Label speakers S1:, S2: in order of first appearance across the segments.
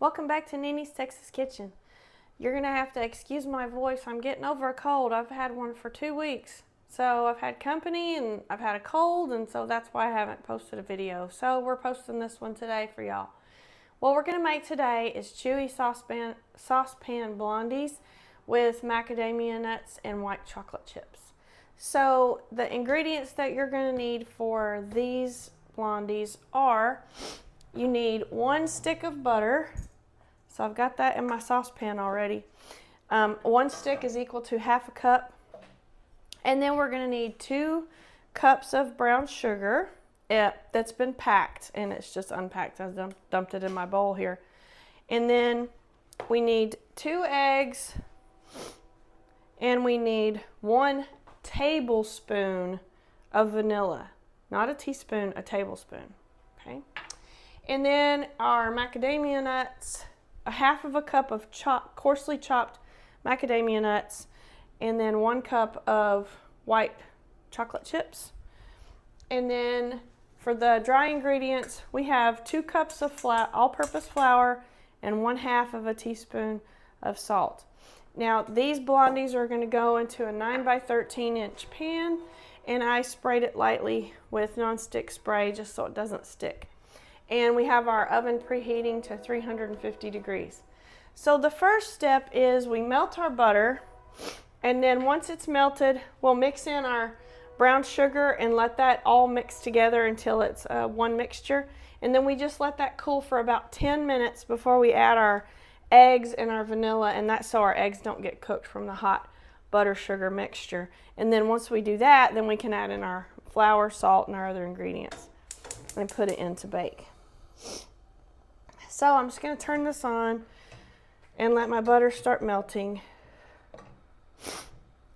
S1: Welcome back to Nini's Texas Kitchen. You're going to have to excuse my voice. I'm getting over a cold. I've had one for 2 weeks. So I've had company and I've had a cold, and so that's why I haven't posted a video. So we're posting this one today for y'all. What we're going to make today is chewy saucepan blondies with macadamia nuts and white chocolate chips. So the ingredients that you're going to need for these blondies are, you need 1 stick of butter. So I've got that in my saucepan already. 1 stick is equal to 1/2 cup. And then we're going to need 2 cups of brown sugar that's been packed, and it's just unpacked. I dumped it in my bowl here. And then we need 2 eggs, and we need 1 tablespoon of vanilla. Not a teaspoon, a tablespoon. Okay. And then our macadamia nuts, 1/2 cup of coarsely chopped macadamia nuts, and then 1 cup of white chocolate chips. And then for the dry ingredients, we have 2 cups of all-purpose flour and 1/2 teaspoon of salt. Now these blondies are going to go into a 9 by 13 inch pan, and I sprayed it lightly with nonstick spray just so it doesn't stick. And we have our oven preheating to 350 degrees. So the first step is we melt our butter, and then once it's melted, we'll mix in our brown sugar and let that all mix together until it's one mixture. And then we just let that cool for about 10 minutes before we add our eggs and our vanilla, and that's so our eggs don't get cooked from the hot butter sugar mixture. And then once we do that, then we can add in our flour, salt, and our other ingredients and put it in to bake. So I'm just going to turn this on and let my butter start melting.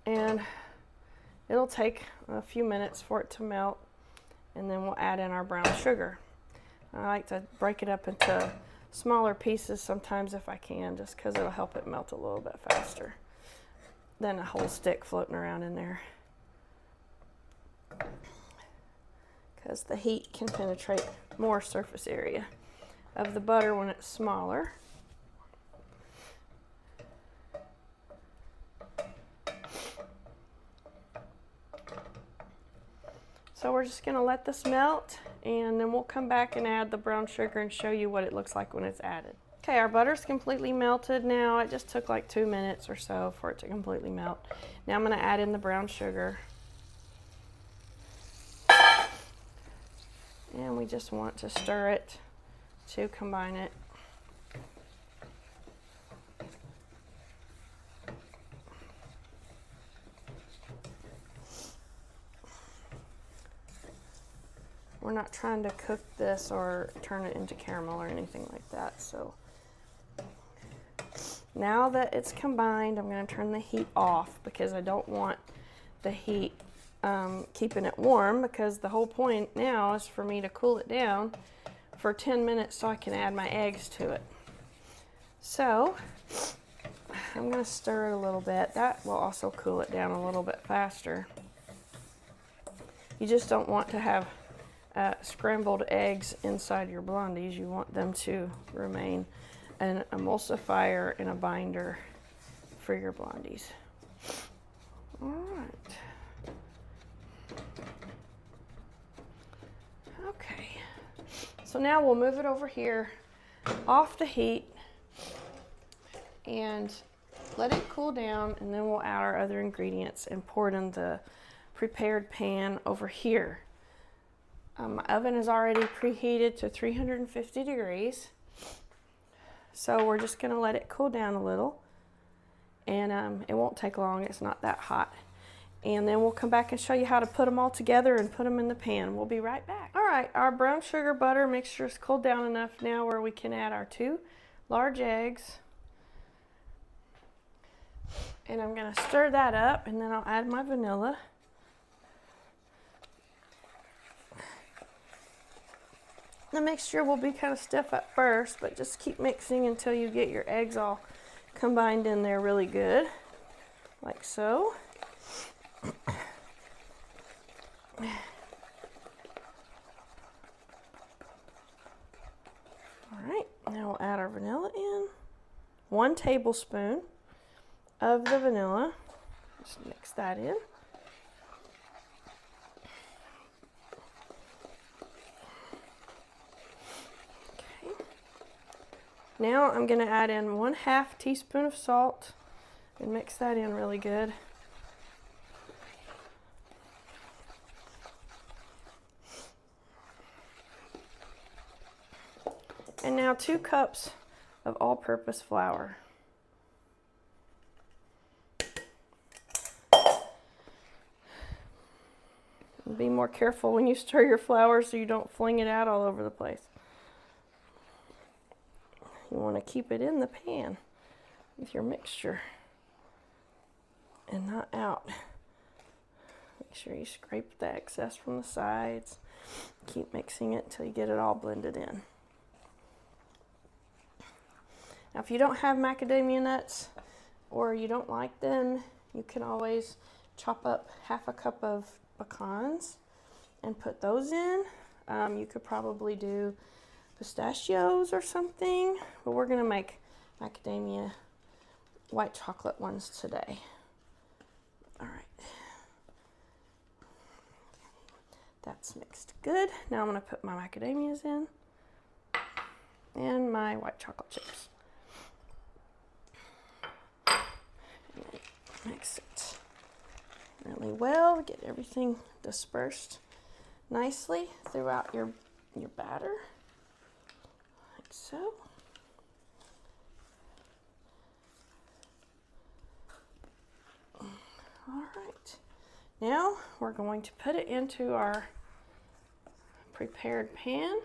S1: And it'll take a few minutes for it to melt, and then we'll add in our brown sugar. I like to break it up into smaller pieces sometimes if I can, just because it'll help it melt a little bit faster than a whole stick floating around in there, because the heat can penetrate more surface area of the butter when it's smaller. So we're just going to let this melt, and then we'll come back and add the brown sugar and show you what it looks like when it's added. Okay, our butter's completely melted now. It just took like 2 minutes or so for it to completely melt. Now I'm going to add in the brown sugar. And we just want to stir it to combine it. We're not trying to cook this or turn it into caramel or anything like that. So now that it's combined, I'm going to turn the heat off because I don't want the heat keeping it warm, because the whole point now is for me to cool it down for 10 minutes so I can add my eggs to it. So I'm going to stir it a little bit. That will also cool it down a little bit faster. You just don't want to have scrambled eggs inside your blondies. You want them to remain an emulsifier and a binder for your blondies. All right. Okay. So now we'll move it over here off the heat and let it cool down, and then we'll add our other ingredients and pour it in the prepared pan over here. My oven is already preheated to 350 degrees. So we're just going to let it cool down a little, and it won't take long. It's not that hot. And then we'll come back and show you how to put them all together and put them in the pan. We'll be right back. All right, our brown sugar butter mixture is cooled down enough now where we can add our 2 large eggs. And I'm going to stir that up, and then I'll add my vanilla. The mixture will be kind of stiff at first, but just keep mixing until you get your eggs all combined in there really good, like so. All right, now we'll add our vanilla in. 1 tablespoon of the vanilla. Just mix that in. Okay. Now I'm going to add in 1/2 teaspoon of salt and mix that in really good. And now 2 cups of all-purpose flour. Be more careful when you stir your flour so you don't fling it out all over the place. You want to keep it in the pan with your mixture and not out. Make sure you scrape the excess from the sides. Keep mixing it until you get it all blended in. Now, if you don't have macadamia nuts or you don't like them, you can always chop up 1/2 cup of pecans and put those in. You could probably do pistachios or something, but we're going to make macadamia white chocolate ones today. All right. That's mixed good. Now I'm going to put my macadamias in and my white chocolate chips. Mix it really well, get everything dispersed nicely throughout your batter, like so. All right, now we're going to put it into our prepared pan.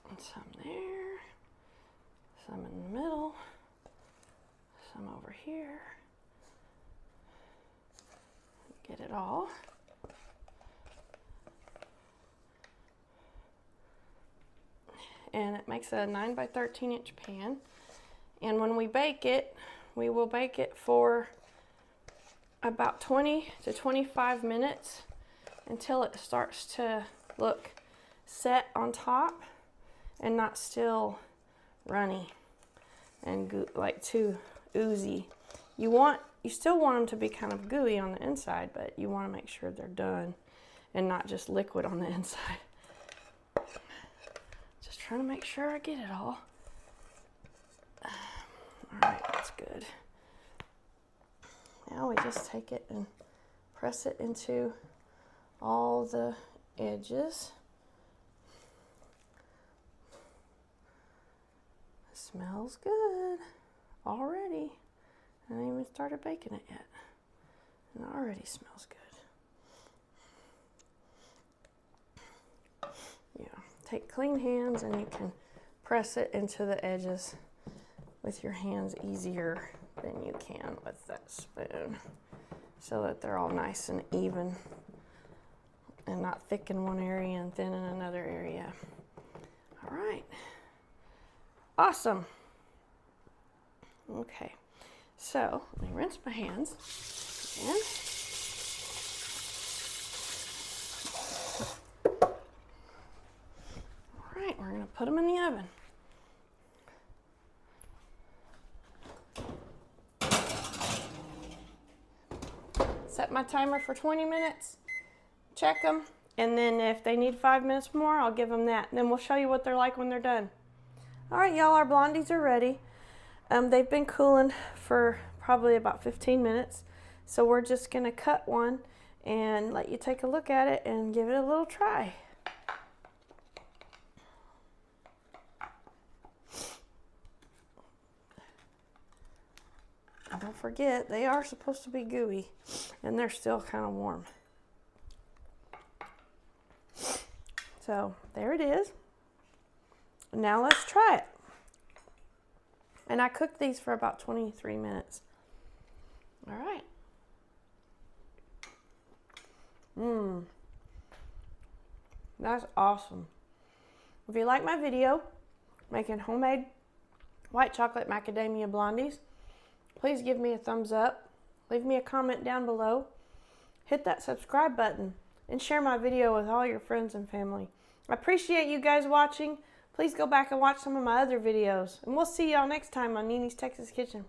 S1: And some there, some in the middle, some over here. Get it all. And it makes a 9 by 13 inch pan. And when we bake it, we will bake it for about 20 to 25 minutes until it starts to look set on top and not still runny and like too oozy. You still want them to be kind of gooey on the inside, but you want to make sure they're done and not just liquid on the inside. Just trying to make sure I get it all. All right, that's good. Now we just take it and press it into all the edges. It smells good already. I haven't even started baking it yet. And it already smells good. Yeah, take clean hands and you can press it into the edges with your hands easier than you can with that spoon, so that they're all nice and even and not thick in one area and thin in another area. All right, awesome. Okay, so let me rinse my hands again. All right, we're gonna put them in the oven. Set my timer for 20 minutes, check them, and then if they need 5 minutes more, I'll give them that. And then we'll show you what they're like when they're done. All right, y'all, our blondies are ready. They've been cooling for probably about 15 minutes. So we're just gonna cut one and let you take a look at it and give it a little try. Don't forget, they are supposed to be gooey, and they're still kind of warm. So there it is. Now let's try it. And I cooked these for about 23 minutes. All right. That's awesome. If you like my video, making homemade white chocolate macadamia blondies, please give me a thumbs up, leave me a comment down below, hit that subscribe button, and share my video with all your friends and family. I appreciate you guys watching. please go back and watch some of my other videos. And we'll see y'all next time on Nene's Texas Kitchen.